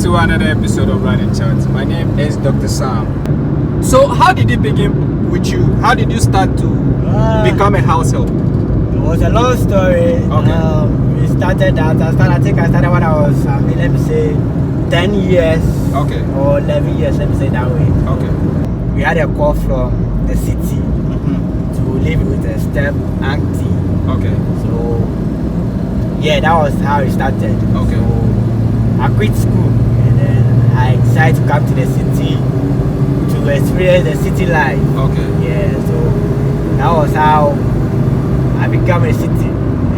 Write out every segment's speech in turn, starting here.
to another episode of Ride and Chat. My name is Dr. Sam. So, how did it begin with you? How did you start to become a house help? It was a long story. Okay. We started that. I think I started when I was, let me say, 10 years. Okay. Or 11 years, let me say that way. Okay. We had a call from the city to live with a step auntie. Okay. So, yeah, that was how it started. Okay. So, I quit school and then I decided to come to the city to experience the city life. Okay. Yeah, so that was how I became a city.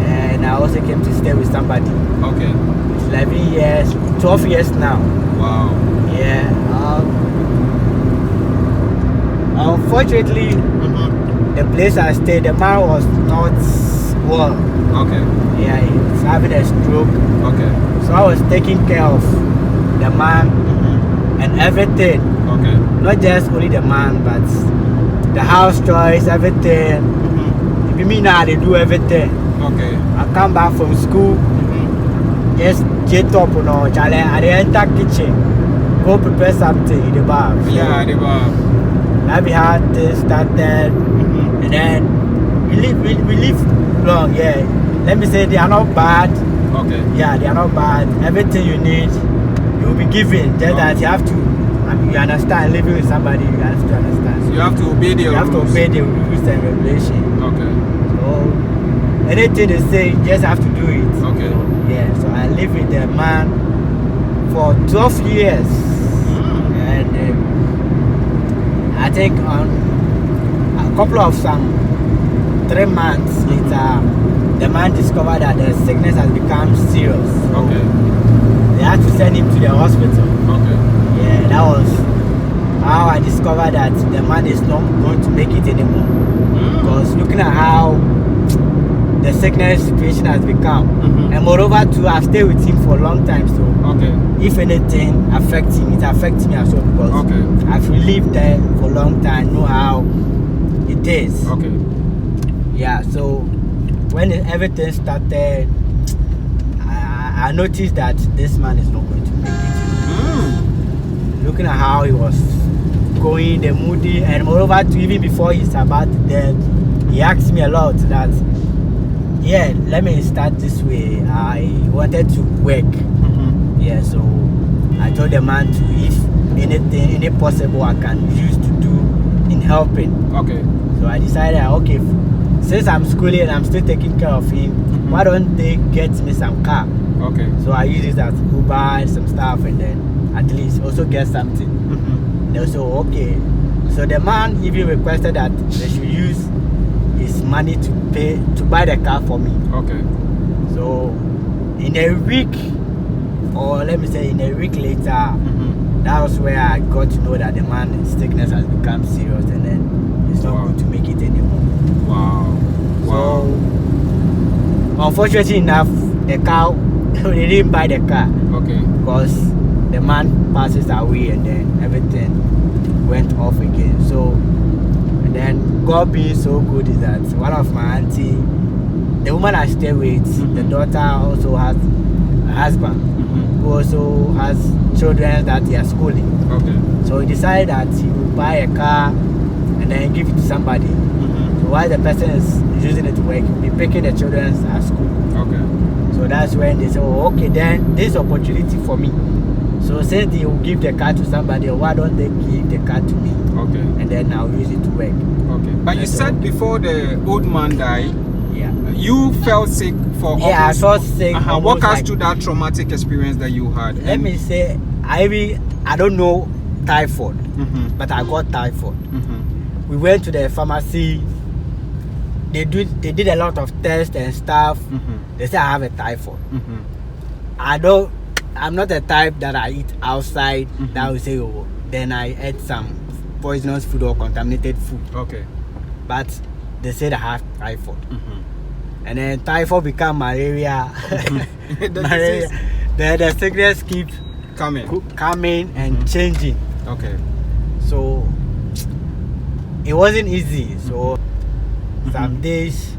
And I also came to stay with somebody. Okay. It's 11 years, 12 years now. Wow. Yeah. Unfortunately, the place I stayed, the man was not well. Okay. Yeah, he was having a stroke. Okay. So I was taking care of the man and everything. Okay. Not just only the man, but the house chores, everything. If me now, they do everything. Okay. I come back from school, just get up, Charlie. I enter kitchen, go prepare something in the bar. Yeah, they were. Now we had this started, and then we live long. Yeah, let me say they are not bad. Okay. Yeah, they are not bad. Everything you need, you will be given. Just that you have to. You understand, living with somebody, you have to understand. So you have to obey the rules. You have to obey the rules and regulation. Okay. So anything they say, you just have to do it. Okay. So, yeah. So I lived with the man for 12 years, and I think on a couple of 3 months later, the man discovered that the sickness has become serious. So Okay. they had to send him to the hospital. Okay. Yeah, that was how I discovered that the man is not going to make it anymore. Because looking at how the sickness situation has become, and moreover too, I've stayed with him for a long time. So Okay. if anything affects him, it affects me as well, because Okay. I've lived there for a long time, know how it is. Okay. Yeah, so when everything started, I noticed that this man is not going to make it. Looking at how he was going, the moody, and moreover to even before he's about dead, he asked me a lot that, yeah, let me start this way. I wanted to work. Yeah, so I told the man to, if anything, any possible I can use to do in helping. Okay. So I decided, okay, since I'm schooling and I'm still taking care of him, why don't they get me some car? Okay. So I use it as Uber, some stuff, and then at least also get something. And also, okay. So the man even requested that they should use his money to buy the car for me. Okay. So in a week, or let me say in a week later, that was where I got to know that the man's sickness has become serious, and then he's not going to make it anymore. Wow. Wow. So unfortunately enough, the car, they didn't buy the car. Okay. Because the man passes away, and then everything went off again. So, and then God being so good is that one of my auntie, the woman I stay with, the daughter also has a husband who also has children that they are schooling. Okay. So he decided that he will buy a car and then give it to somebody. So while the person is using it to work, he'll be picking the children at school. Okay. So that's when they say, oh, okay, then this opportunity for me. So since they will give the car to somebody, why don't they give the car to me? Okay. And then I'll use it to work. Okay. But you said before the old man died, yeah, you felt sick for I felt sick. Walk us through that traumatic experience that you had. Let me say, I don't know typhoid, but I got typhoid. We went to the pharmacy. They did a lot of tests and stuff. They said I have a typhoid. I'm not the type that I eat outside that will say, oh, then I ate some poisonous food or contaminated food. Okay. But they said I have typhoid. And then typhoid become malaria. Malaria. The sickness keeps coming and changing. Okay. So it wasn't easy. So some days,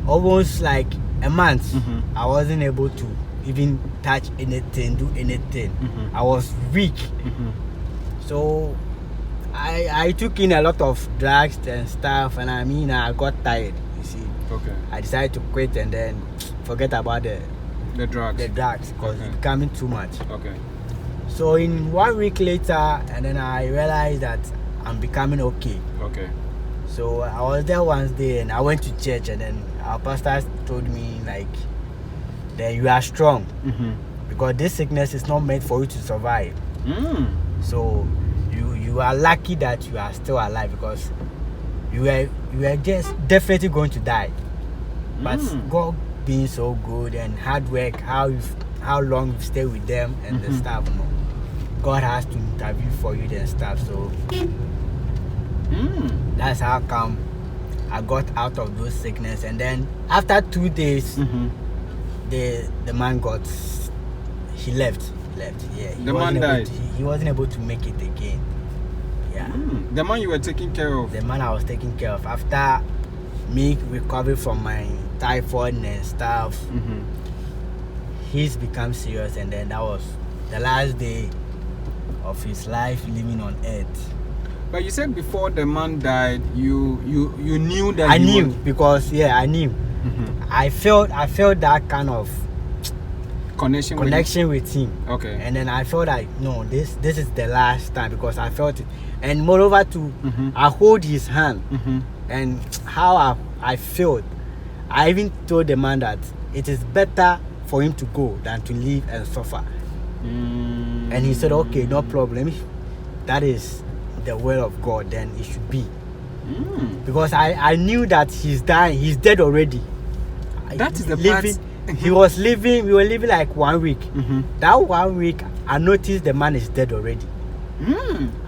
almost like a month, I wasn't able to even touch anything, do anything. I was weak. So I took in a lot of drugs and stuff, and I got tired, you see. Okay. I decided to quit and then forget about the drugs. The drugs, because it's becoming too much. Okay. So in 1 week later, and then I realized that I'm becoming okay. Okay. So I was there one day and I went to church, and then our pastor told me like that you are strong, because this sickness is not meant for you to survive. So you are lucky that you are still alive, because you were just definitely going to die. But God being so good and hard work, how long you stay with them and the stuff, you know, God has to intervene for you and stuff. So that's how come I got out of those sickness. And then after 2 days, the man he left. Yeah, the man died. He wasn't able to make it again. Yeah. The man you were taking care of. The man I was taking care of, after me recovering from my typhoid and stuff, he's become serious, and then that was the last day of his life living on earth. But you said before the man died, you knew that. I knew, because I knew. I felt that kind of connection with him. Okay. And then I felt like, no, this is the last time, because I felt it. And moreover I hold his hand, and how I felt, I even told the man that it is better for him to go than to live and suffer. And he said, okay, no problem. If that is the will of God, then it should be. Because I knew that he's dying, he's dead already. That is the living. He was living. We were living like 1 week. That 1 week, I noticed the man is dead already.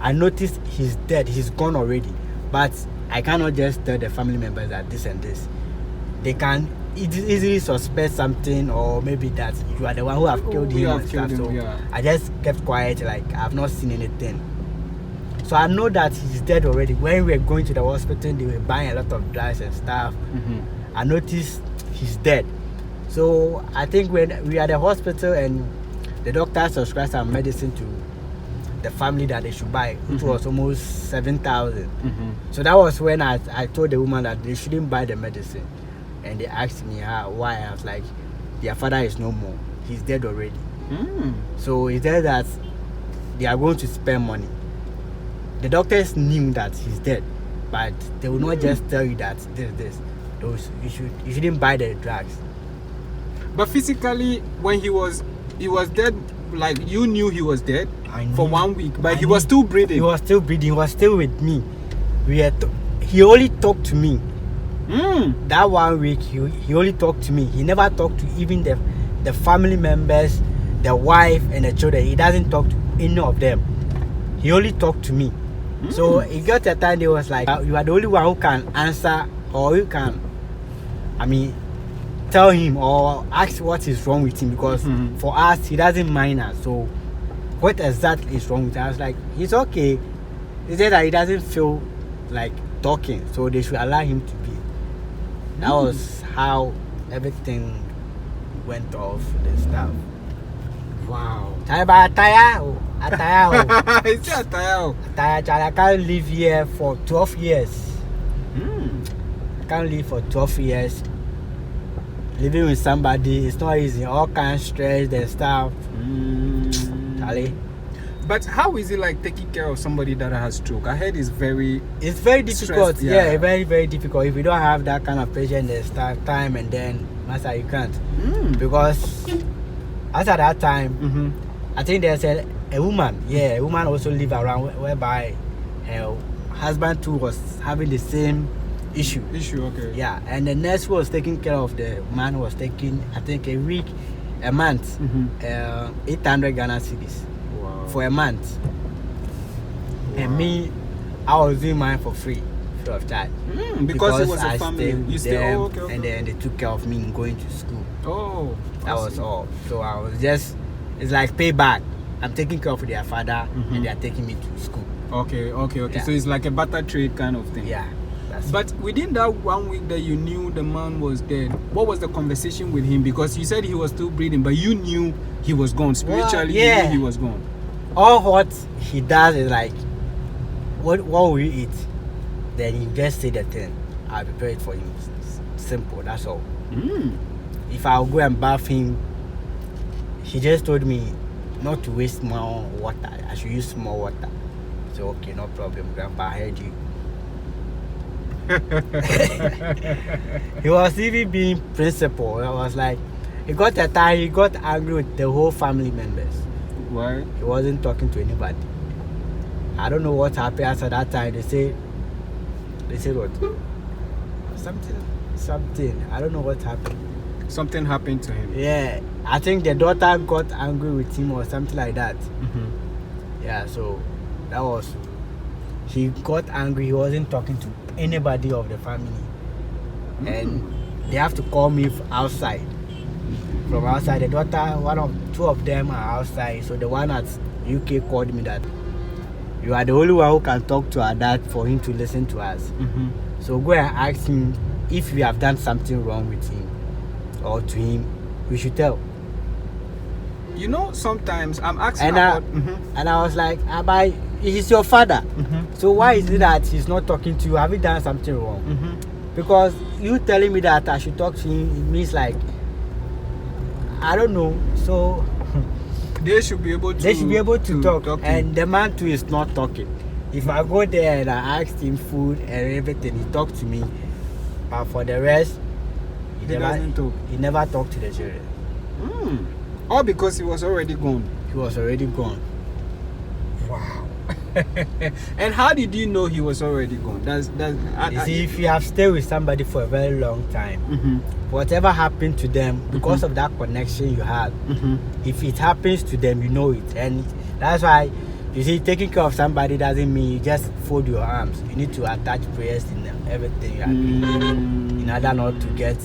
I noticed he's dead. He's gone already. But I cannot just tell the family members that this and this. They can easily suspect something, or maybe that you are the one who have killed him and stuff. So I just kept quiet, like I have not seen anything. So I know that he's dead already. When we were going to the hospital, they were buying a lot of drugs and stuff. I noticed he's dead. So I think when we are at the hospital and the doctor subscribed some medicine to the family that they should buy, which was almost 7,000. So that was when I told the woman that they shouldn't buy the medicine. And they asked me why. I was like, their father is no more. He's dead already. So it's there that they are going to spend money. The doctors knew that he's dead, but they will not just tell you that you shouldn't buy the drugs. But physically, when he was dead, like you knew he was dead for 1 week, but he was still breathing. He was still breathing. He was still with me. He only talked to me. That 1 week, he only talked to me. He never talked to even the family members, the wife and the children. He doesn't talk to any of them. He only talked to me. So it got a time they was like, you are the only one who can answer, or you can, tell him or ask what is wrong with him, because for us, he doesn't mind us. So what exactly is wrong with him? I was like, he's okay. He said that he doesn't feel like talking, so they should allow him to be. That was how everything went off the stuff. Wow. I can't live here for 12 years. I can't live for 12 years. Living with somebody, it's not easy. All kinds of stress and stuff. Charlie. But how is it like taking care of somebody that has stroke? I heard it's very difficult. Stressed, yeah, very, very difficult. If you don't have that kind of patience and stuff, time, and then master, you can't. Because as at that time, I think there's a woman. Yeah, a woman also live around whereby her husband too was having the same issue. Okay. Yeah, and the nurse who was taking care of the man was taking, I think, a month, 800 Ghana cedis. Wow. For a month. Wow. And me, I was doing mine for free of charge. Because it was a family. You still okay. And then they took care of me in going to school. Oh, that was all. So I was just, it's like payback. I'm taking care of their father, and they are taking me to school. Okay. Yeah. So it's like a barter trade kind of thing. Yeah. That's But within that 1 week that you knew the man was dead, what was the conversation with him? Because you said he was still breathing, but you knew he was gone. Spiritually, Well, yeah. you knew he was gone. all what he does is like, what will you eat? Then you just say the thing. I'll prepare it for you. Simple, that's all. If I'll go and bath him, he just told me not to waste more water. I should use more water. So okay, no problem, Grandpa, I heard you. He was even being principal. I was like, he got a time, he got angry with the whole family members. Why? He wasn't talking to anybody. I don't know what happened after that time. They say what? Something. I don't know what happened. Something happened to him. Yeah, I think the daughter got angry with him or something like that. Yeah, so that was. He got angry. He wasn't talking to anybody of the family, and they have to call me outside. From outside, the daughter, two of them are outside. So the one at UK called me that you are the only one who can talk to our dad for him to listen to us. So go and ask him if we have done something wrong with him or to him. We should tell. You know, sometimes I'm asking And about. and I was like, Abai, he's your father. So why is it that he's not talking to you? Have you done something wrong? Because you telling me that I should talk to him, it means like, I don't know. So They should be able to, talk. and And the man too is not talking. If I go there and I asked him food and everything, he talked to me. But for the rest, he doesn't talk. He never talked to the children. All because he was already gone. He was already gone. Wow. And how did you know he was already gone? You see, if you have stayed with somebody for a very long time, whatever happened to them, because of that connection you have, if it happens to them, you know it. And that's why, you see, taking care of somebody doesn't mean you just fold your arms. You need to attach prayers in everything you are doing in order not to get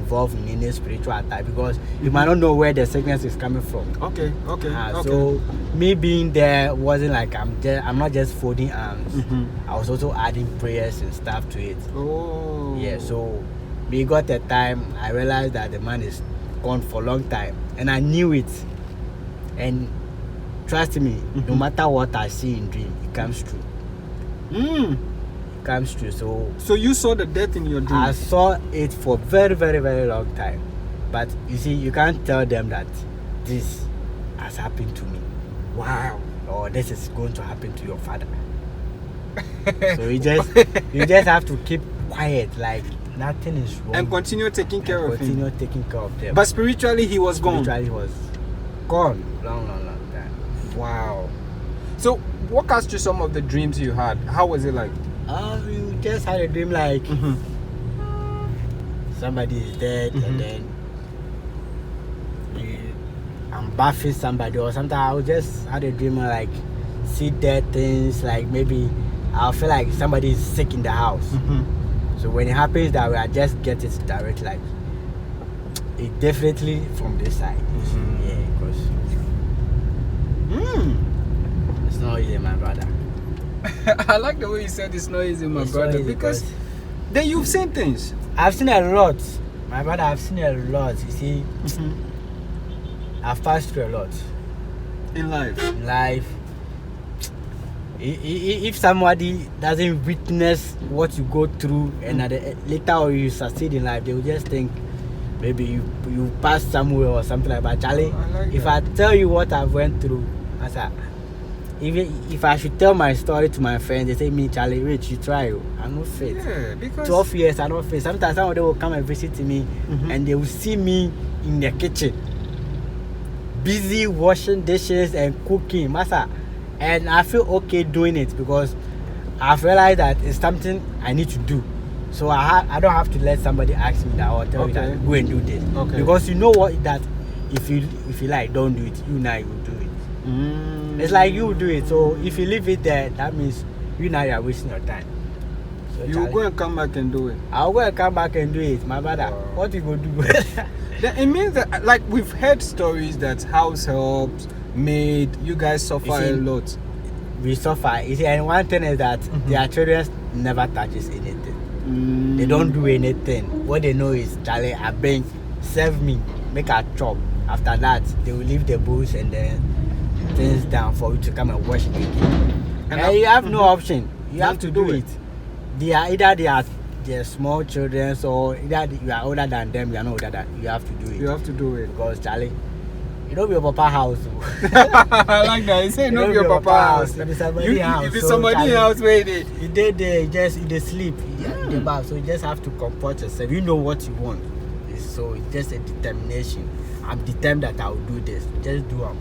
involved in any spiritual attack, because you might not know where the sickness is coming from. Okay. So me being there wasn't like I'm not just folding arms. I was also adding prayers and stuff to it. Oh. Yeah, so we got a time I realized that the man is gone for a long time, and I knew it. And trust me, no matter what I see in dream, it comes true. It comes true. So you saw the death in your dream? I saw it for very, very, very long time. But you see, you can't tell them that this has happened to me. Wow. Or this is going to happen to your father. So you just have to keep quiet, like nothing is wrong. And continue taking care of him. Continue taking care of them. But spiritually he was gone. Spiritually he was gone. Long time. Wow. So walk us through some of the dreams you had. How was it like? You just had a dream like somebody is dead, and then I'm bathing somebody, or sometimes I just had a dream like see dead things, like maybe I'll feel like somebody is sick in the house. So when it happens that way, I just get it direct, like it definitely from this side. Yeah, because it's not easy, my brother. I like the way you said it's not easy, my brother, because then you've seen things. I've seen a lot, my brother. I've seen a lot. You see, I've passed through a lot in life. If somebody doesn't witness what you go through, and later on you succeed in life, they will just think maybe you passed somewhere or something like that. Charlie, if I tell you what I've went through, I said, if I should tell my story to my friends, they say, me, Charlie, Rich, you try. I'm not fit. Yeah, because 12 years, I'm not fit. Sometimes somebody will come and visit me, and they will see me in the kitchen, busy washing dishes and cooking, massa. And I feel okay doing it because I've realized that it's something I need to do. So I don't have to let somebody ask me that or tell me that go and do this. Because you know what, that if you like, don't do it. You now you will do it. It's like you will do it. So if you leave it there, that means you now you are wasting your time. So you will go and come back and do it. I'll go and come back and do it, my brother. Wow. What you go do? It means that, like, we've heard stories that house helps, maid, you guys suffer a lot. We suffer. You see, and one thing is that their children never touches anything. They don't do anything. What they know is, Charlie, I beg, serve me, make a chop. After that, they will leave the booze and then things down for you to come and wash it again. And you have no option. You have to do it. They are small children, so either you are older than them, you are not older than. You have to do it. You have to do it because, Charlie, you don't be your papa house. I like that. You say you don't be your papa house. It is somebody house. If it's somebody else, where they did they just they sleep in the bath, so you just have to comport yourself. You know what you want, so it's just a determination. I'm determined that I will do this. Just do it.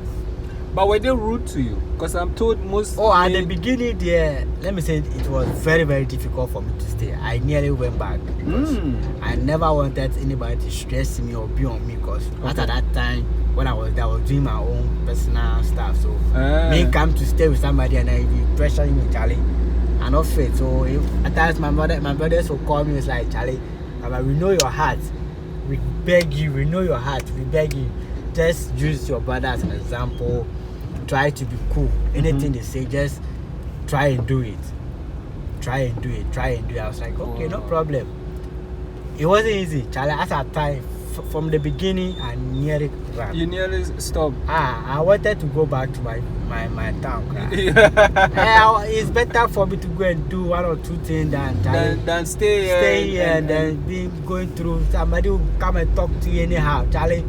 But were they rude to you? Because I'm told most. Oh, at the beginning, there, let me say it was very, very difficult for me to stay. I nearly went back because I never wanted anybody to stress me or be on me. Because at that time, when I was there, I was doing my own personal stuff. So me come to stay with somebody and I be pressuring me, Charlie, I'm not fit. So at times my brothers will call me. It's like, Charlie, we know your heart. We beg you. We know your heart. We beg you. Just use your brother as an example. Try to be cool. Anything they say, just try and do it. Try and do it. Try and do it. I was like, okay, no problem. It wasn't easy, Charlie. At that time, from the beginning, I nearly ran. You nearly stopped. I wanted to go back to my town. It's better for me to go and do one or two things than stay here and then be going through. Somebody will come and talk to you anyhow, Charlie.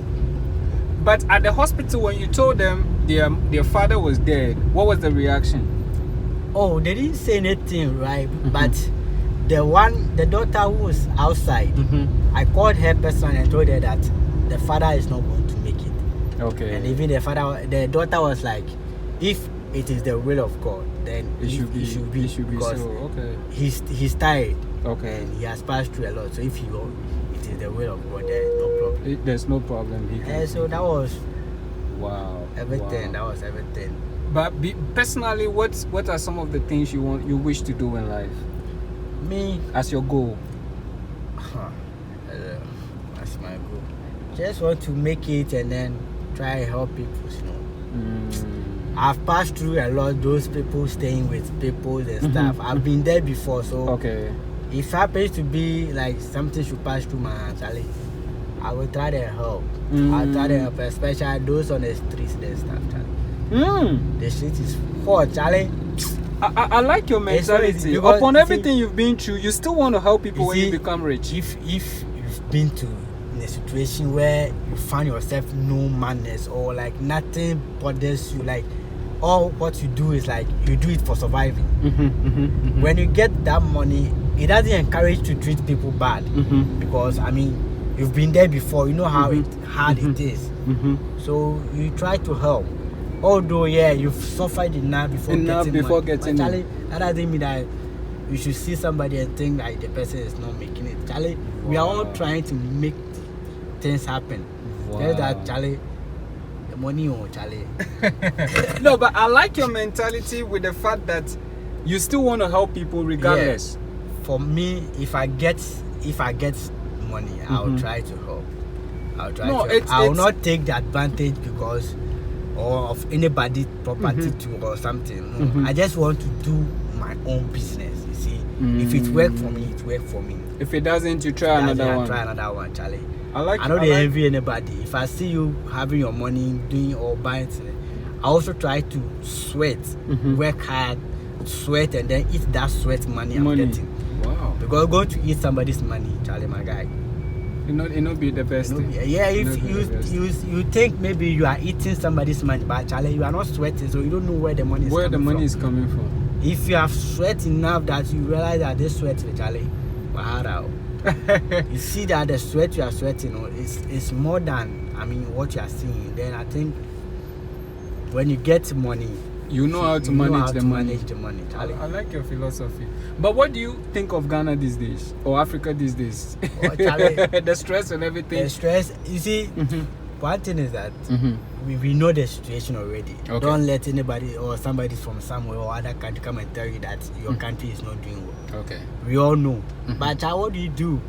But at the hospital, when you told them their father was dead, what was the reaction? Oh, they didn't say anything, right? But the daughter who was outside, I called her person and told her that the father is not going to make it. Okay. And even the daughter was like, if it is the will of God, then it should be because so. Okay. He's tired. Okay. And he has passed through a lot. So if it is the will of God, there is no problem. There's no problem. So that was everything. That was everything. But personally, what are some of the things you wish to do in life? Me, as your goal. That's my goal. Just want to make it and then try and help people. I've passed through a lot. Those people staying with people and stuff. I've been there before, so if it happens to be like something should pass through my hands, Charlie, I will try to help. I'll try to help, especially those on the streets and stuff, Charlie. The street is hot, Charlie. I like your mentality. Upon everything you've been through, you still want to help people when you become rich. If you've been in a situation where you find yourself no madness or like nothing bothers you, like all what you do is like you do it for surviving. When you get that money, it doesn't encourage to treat people bad because I mean you've been there before, you know how hard it is. So you try to help. Although you've suffered enough before getting Charlie, that doesn't mean that you should see somebody and think that the person is not making it. Charlie, we are all trying to make things happen. Tell that, Charlie, the money on Charlie. No, but I like your mentality with the fact that you still want to help people regardless. For me, if I get money, I'll try to help. I will not take the advantage because or of anybody's property or something. I just want to do my own business. You see, if it works for me, it works for me. If it doesn't, you try another one. Try another one, Charlie. I don't envy anybody. If I see you having your money, doing or buying, I also try to sweat, work hard, sweat, and then eat that sweat money I'm getting. Wow. Because going to eat somebody's money, Charlie, my guy. It not be the best thing. If you think maybe you are eating somebody's money, but Charlie, you are not sweating, so you don't know where the money is coming from. If you have sweat enough that you realize that this sweat, Charlie, you see that the sweat you are sweating is more than what you are seeing. Then I think when you get money, you know how to manage the money. Charlie. I like your philosophy. But what do you think of Ghana these days or Africa these days? Charlie, the stress and everything. The stress. You see, one thing is that we know the situation already. Okay. Don't let anybody or somebody from somewhere or other country come and tell you that your country is not doing well. Okay. We all know. But what do you do?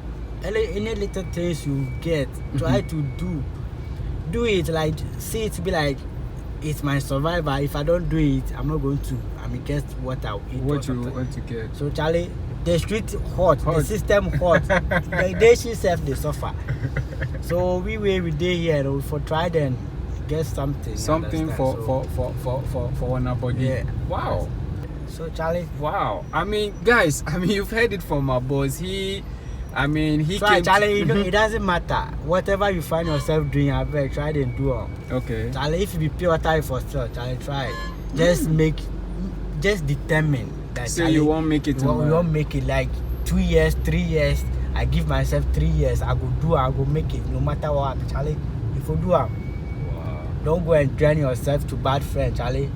Any little things you get, try to do it. Like see it to be like, it's my survivor. If I don't do it, I'm not going to. Guess what I'll eat. What you want to get. So Charlie, the street hot, the system hot. The day she self they suffer. So we day here we for try then get something. Something for one body. Yeah. Wow. So Charlie. Wow. I mean, guys. I mean, you've heard it from my boss. He try, Charlie, you know, it doesn't matter. Whatever you find yourself doing, I bet try and do it. Okay. Charlie, if you be pure time for still, Charlie, try. Just determine that. So Charlie, you won't make it. You won't make it like 2 years, 3 years. I give myself 3 years. I go make it. No matter what, Charlie. If you do it, don't go and drain yourself to bad friends, Charlie.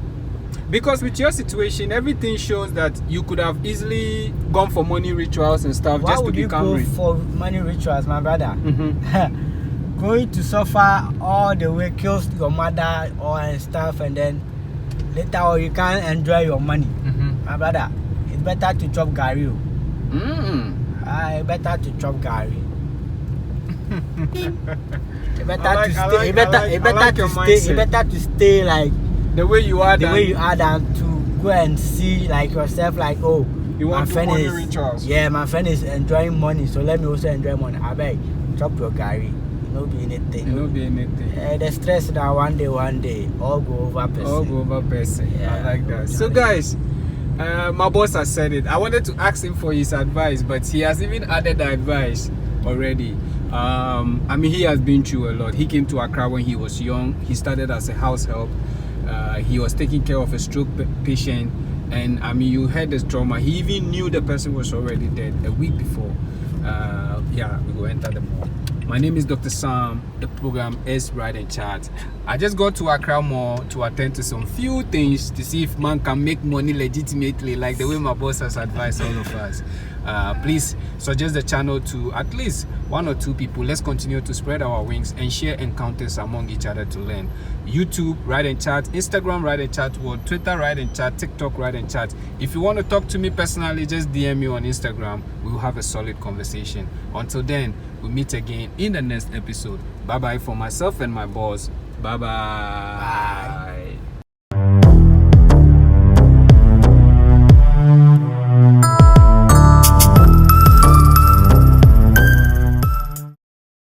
Because with your situation, everything shows that you could have easily gone for money rituals and stuff. Why just to would you become go for money rituals, my brother? Mm-hmm. Going to suffer all the way, kills your mother and stuff, and then later on you can't enjoy your money. Mm-hmm. My brother, it's better to chop gari. Mm. Better to chop gari. It's better to stay like the way you are. The way you are than to go and see like yourself like, oh, you want to do money rituals. Yeah, my friend is enjoying money, so let me also enjoy money. I beg, chop your gari. It no be anything. It no be anything. The stress that one day, all go over person. All go over person. Yeah, I like that. So guys, my boss has said it. I wanted to ask him for his advice, but he has even added the advice already. I mean, he has been through a lot. He came to Accra when he was young. He started as a house help. He was taking care of a stroke patient, and I mean, you heard the trauma. He even knew the person was already dead a week before. Yeah, we will enter the mall. My name is Dr. Sam. The program is Ride and Chat. I just got to Accra Mall to attend to some few things to see if man can make money legitimately, like the way my boss has advised all of us. Please suggest the channel to at least 1 or 2 people. Let's continue to spread our wings and share encounters among each other to learn. YouTube, Ride and Chat. Instagram, Ride and Chat World. Twitter, Ride and Chat. TikTok, Ride and Chat. If you want to talk to me personally, just DM me on Instagram. We'll have a solid conversation. Until then, we'll meet again in the next episode. Bye bye for myself and my boss. Bye bye.